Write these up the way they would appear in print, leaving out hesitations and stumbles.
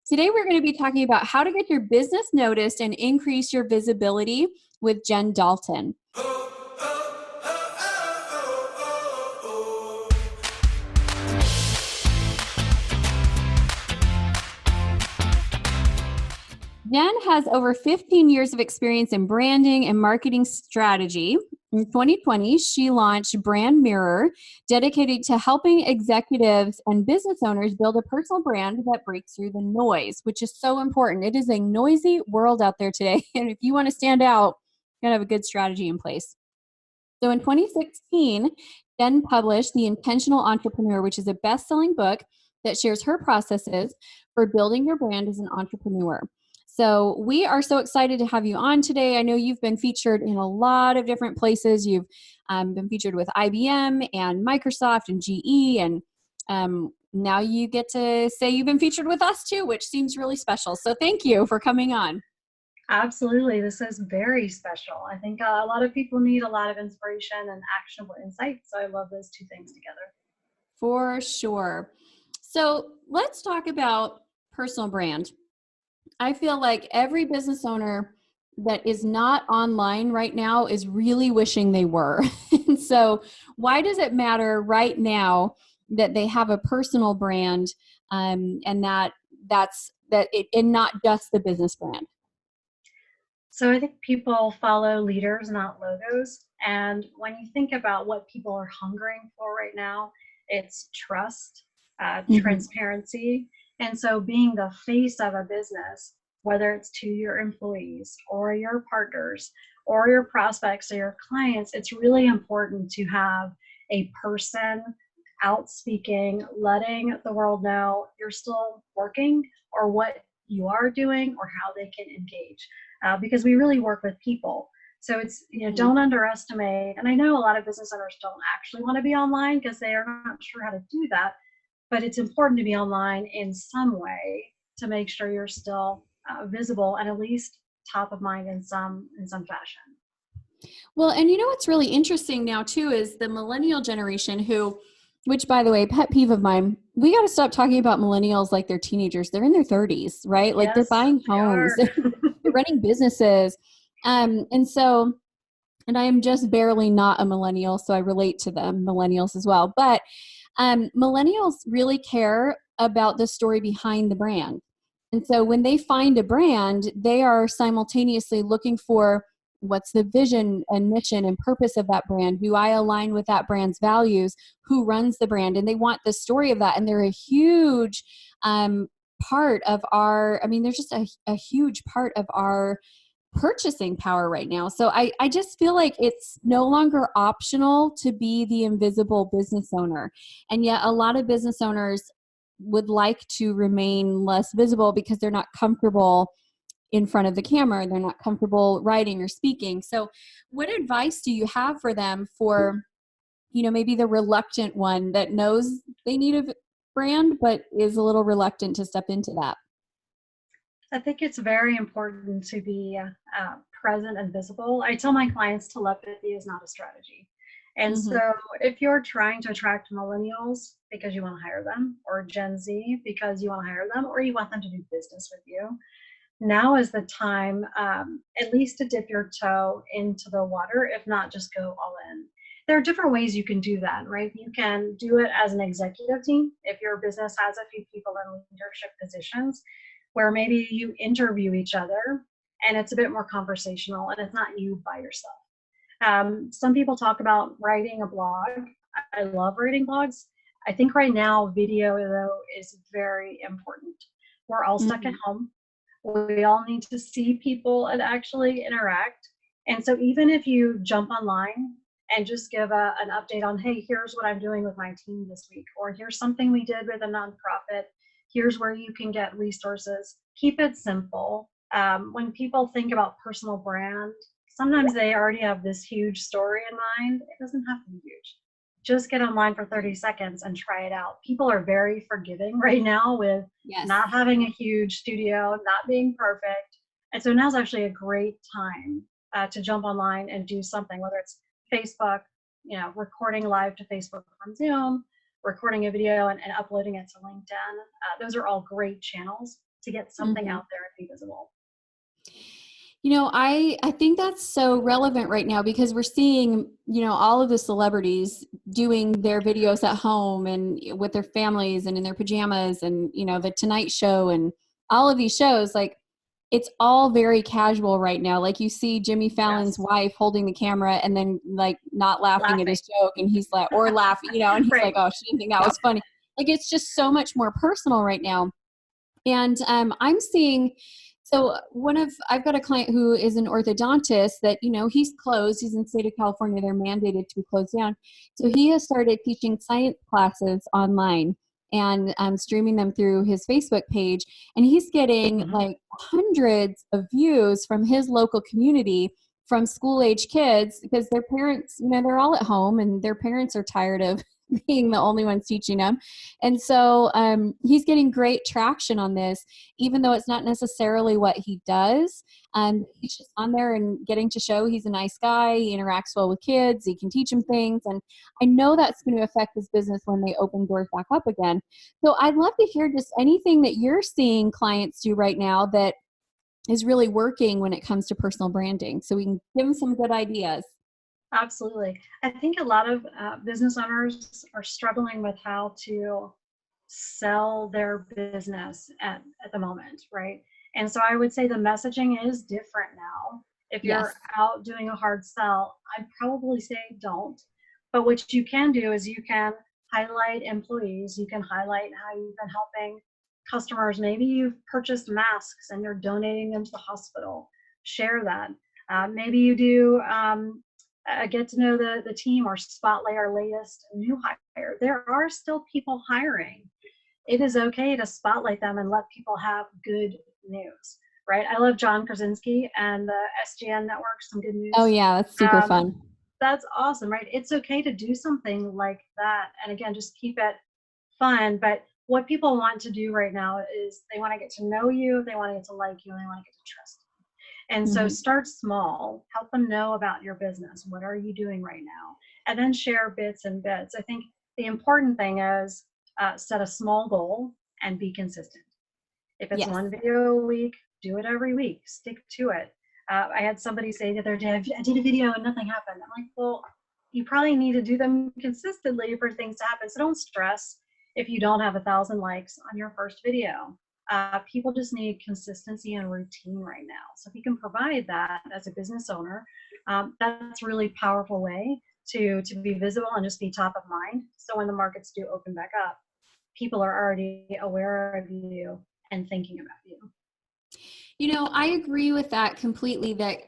Today, we're going to be talking about how to get your business noticed and increase your visibility with Jen Dalton. Jen has over 15 years of experience in branding and marketing strategy. In 2020, she launched Brand Mirror, dedicated to helping executives and business owners build a personal brand that breaks through the noise, which is so important. It is a noisy world out there today. And if you want to stand out, you got to have a good strategy in place. So in 2016, Jen published The Intentional Entrepreneur, which is a best-selling book that shares her processes for building your brand as an entrepreneur. So we are so excited to have you on today. I know you've been featured in a lot of different places. You've been featured with IBM and Microsoft and GE, and now you get to say you've been featured with us too, which seems really special. So thank you for coming on. Absolutely. This is very special. I think a lot of people need a lot of inspiration and actionable insight. So I love those two things together. For sure. So let's talk about personal brand. I feel like every business owner that is not online right now is really wishing they were. And so why does it matter right now that they have a personal brand and and not just the business brand? So I think people follow leaders, not logos. And when you think about what people are hungering for right now, it's trust, transparency. And so being the face of a business, whether it's to your employees or your partners or your prospects or your clients, it's really important to have a person out speaking, letting the world know you're still working or what you are doing or how they can engage. Because we really work with people. So it's, don't underestimate. And I know a lot of business owners don't actually want to be online because they are not sure how to do that. But it's important to be online in some way to make sure you're still visible and at least top of mind in some fashion. Well, and you know what's really interesting now too is the millennial generation which by the way, pet peeve of mine, we got to stop talking about millennials like they're teenagers. They're in their 30s, right? Like they're Yes, buying homes, they're running businesses. And I am just barely not a millennial, so I relate to them, millennials as well. But millennials really care about the story behind the brand. And so when they find a brand, they are simultaneously looking for what's the vision and mission and purpose of that brand? Do I align with that brand's values? Who runs the brand? And they want the story of that. And they're a huge part of they're just a huge part of our purchasing power right now. So I just feel like it's no longer optional to be the invisible business owner. And yet a lot of business owners would like to remain less visible because they're not comfortable in front of the camera. They're not comfortable writing or speaking. So what advice do you have for them for, maybe the reluctant one that knows they need a brand, but is a little reluctant to step into that? I think it's very important to be present and visible. I tell my clients telepathy is not a strategy. And so if you're trying to attract millennials because you want to hire them, or Gen Z because you want to hire them, or you want them to do business with you, now is the time at least to dip your toe into the water, if not just go all in. There are different ways you can do that, right? You can do it as an executive team if your business has a few people in leadership positions, where maybe you interview each other and it's a bit more conversational and it's not you by yourself. Some people talk about writing a blog. I love writing blogs. I think right now video though is very important. We're all stuck at home. We all need to see people and actually interact. And so even if you jump online and just give an update on, hey, here's what I'm doing with my team this week, or here's something we did with a nonprofit, here's where you can get resources. Keep it simple. When people think about personal brand, sometimes they already have this huge story in mind. It doesn't have to be huge. Just get online for 30 seconds and try it out. People are very forgiving right now with not having a huge studio, not being perfect. And so now's actually a great time to jump online and do something, whether it's Facebook, recording live to Facebook on Zoom, recording a video and uploading it to LinkedIn. Those are all great channels to get something Mhm. out there and be visible. I think that's so relevant right now because we're seeing, all of the celebrities doing their videos at home and with their families and in their pajamas and, the Tonight Show and all of these shows. Like, it's all very casual right now. Like, you see Jimmy Fallon's Yes. wife holding the camera and then like not laughing at Laughing. his joke, and he's like, or laughing, and he's like, Right. oh, she didn't think that was funny. Like, it's just so much more personal right now. And I'm seeing, so I've got a client who is an orthodontist that, he's closed. He's in the state of California. They're mandated to be closed down. So he has started teaching science classes online and streaming them through his Facebook page. And he's getting Mhm. like hundreds of views from his local community from school age kids because their parents, they're all at home and their parents are tired of being the only ones teaching them. And so he's getting great traction on this, even though it's not necessarily what he does. He's just on there and getting to show he's a nice guy. He interacts well with kids. He can teach them things. And I know that's going to affect his business when they open doors back up again. So I'd love to hear just anything that you're seeing clients do right now that is really working when it comes to personal branding. So we can give them some good ideas. Absolutely. I think a lot of business owners are struggling with how to sell their business at the moment, right? And so I would say the messaging is different now. If Yes. you're out doing a hard sell, I'd probably say don't. But what you can do is you can highlight employees, you can highlight how you've been helping customers. Maybe you've purchased masks and you're donating them to the hospital. Share that. Maybe you do get to know the team or spotlight our latest new hire. There are still people hiring. It is okay to spotlight them and let people have good news, right? I love John Krasinski and the SGN network, some good Oh, news. yeah. That's super Um, fun. that's awesome, right? It's okay to do something like that. And again, just keep it fun. But what people want to do right now is they want to get to know you, they want to get to like you, and they want to get to trust you. And so Hmm. start small, help them know about your business. What are you doing right now? And then share bits and bits. I think the important thing is set a small goal and be consistent. If it's Yes. one video a week, do it every week, stick to it. I had somebody say the other day, I did a video and nothing happened. I'm like, well, you probably need to do them consistently for things to happen. So don't stress if you don't have 1,000 likes on your first video. People just need consistency and routine right now. So if you can provide that as a business owner, that's a really powerful way to be visible and just be top of mind. So when the markets do open back up, people are already aware of you and thinking about you. I agree with that completely. That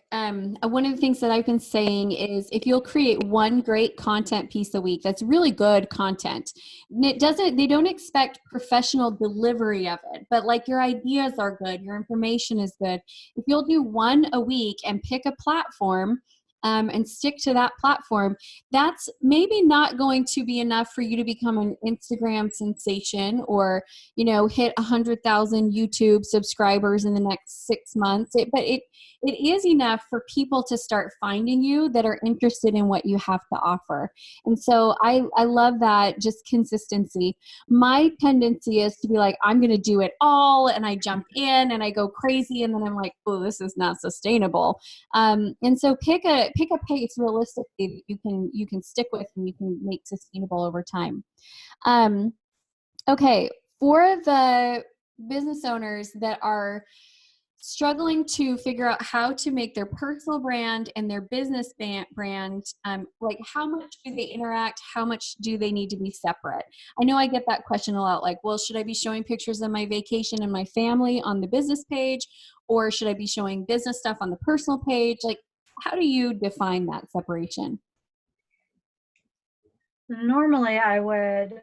one of the things that I've been saying is if you'll create one great content piece a week, that's really good content. And they don't expect professional delivery of it, but like your ideas are good, your information is good. If you'll do one a week and pick a platform, and stick to that platform, that's maybe not going to be enough for you to become an Instagram sensation or hit 100,000 YouTube subscribers in the next 6 months. But it is enough for people to start finding you that are interested in what you have to offer. And so I love that, just consistency. My tendency is to be like, I'm going to do it all, and I jump in and I go crazy, and then I'm like, oh, this is not sustainable. And so pick a pace realistically that you can stick with and you can make sustainable over time. Um, Okay, for the business owners that are struggling to figure out how to make their personal brand and their business brand, like how much do they interact? How much do they need to be separate? I know I get that question a lot, like, well, should I be showing pictures of my vacation and my family on the business page, or should I be showing business stuff on the personal page? Like, how do you define that separation? Normally, I would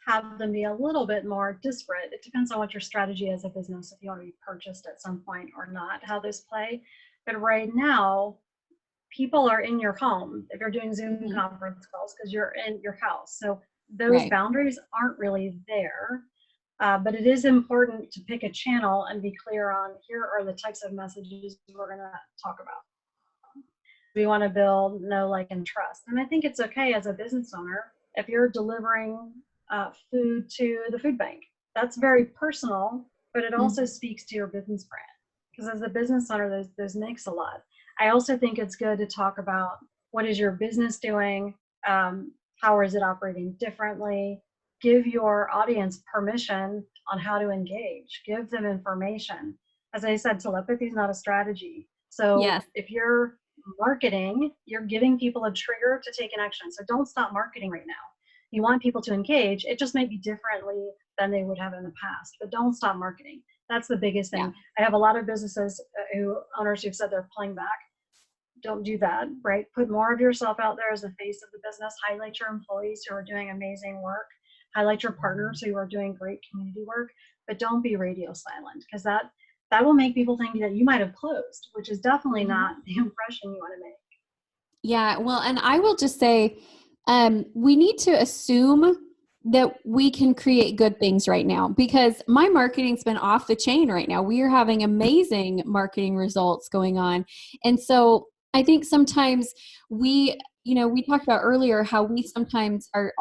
have them be a little bit more disparate. It depends on what your strategy is as a business, if you want to be purchased at some point or not, how those play. But right now, people are in your home if you're doing Zoom Mhm. conference calls because you're in your house. So those Right. boundaries aren't really there. But it is important to pick a channel and be clear on here are the types of messages we're going to talk about. We want to build know, like, and trust. And I think it's okay as a business owner if you're delivering food to the food bank. That's very personal, but it Mm. also speaks to your business brand. Because as a business owner, those mix a lot. I also think it's good to talk about what is your business doing, how is it operating differently. Give your audience permission on how to engage. Give them information. As I said, telepathy is not a strategy. So Yes. if you're marketing, you're giving people a trigger to take an action. So don't stop marketing right now. You want people to engage. It just may be differently than they would have in the past, but don't stop marketing. That's the biggest Yeah. thing. I have a lot of businesses owners who've said they're pulling back. Don't do that, right? Put more of yourself out there as the face of the business. Highlight your employees who are doing amazing work. Highlight your partners who are doing great community work, but don't be radio silent, because that will make people think that you might have closed, which is definitely not the impression you want to make. Yeah, well, and I will just say, we need to assume that we can create good things right now, because my marketing's been off the chain right now. We are having amazing marketing results going on. And so I think sometimes we talked about earlier how we sometimes our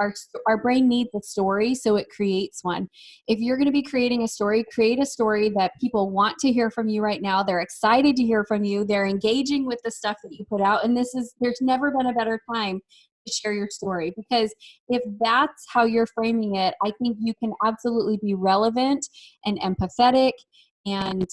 brain needs a story, so it creates one. If you're going to be creating a story, create a story that people want to hear from you right now. They're excited to hear from you. They're engaging with the stuff that you put out. And there's never been a better time to share your story, because if that's how you're framing it, I think you can absolutely be relevant and empathetic and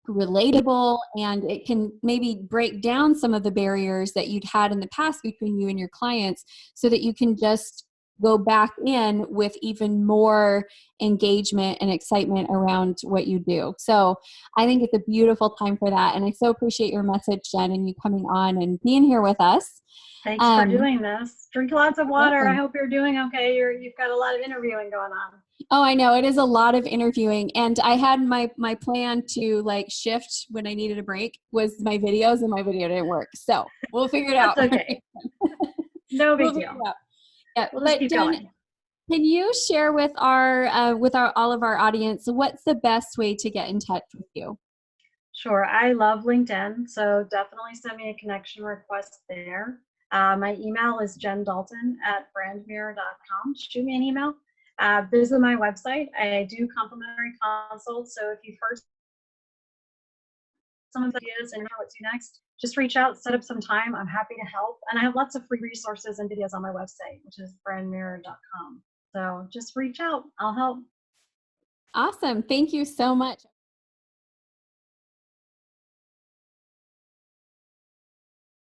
relatable, and it can maybe break down some of the barriers that you'd had in the past between you and your clients, so that you can just go back in with even more engagement and excitement around what you do. So I think it's a beautiful time for that. And I so appreciate your message, Jen, and you coming on and being here with us. Thanks for Um, doing this. Drink lots of water. I welcome. hope you're doing okay. You've got a lot of interviewing going on. Oh, I know. It is a lot of interviewing. And I had my plan to like shift when I needed a break was my videos, and my video didn't work. So we'll figure it That's out. okay. No We'll big figure deal. it out. Yeah. We'll just But keep Jen, going. can you share with our all of our audience, what's the best way to get in touch with you? Sure. I love LinkedIn, so definitely send me a connection request there. My email is jendalton@brandmirror.com. Shoot me an email. Visit my website. I do complimentary consults, so if you've heard some of the ideas and know what to do next, just reach out, set up some time. I'm happy to help. And I have lots of free resources and videos on my website, which is brandmirror.com. So just reach out. I'll help. Awesome. Thank you so much.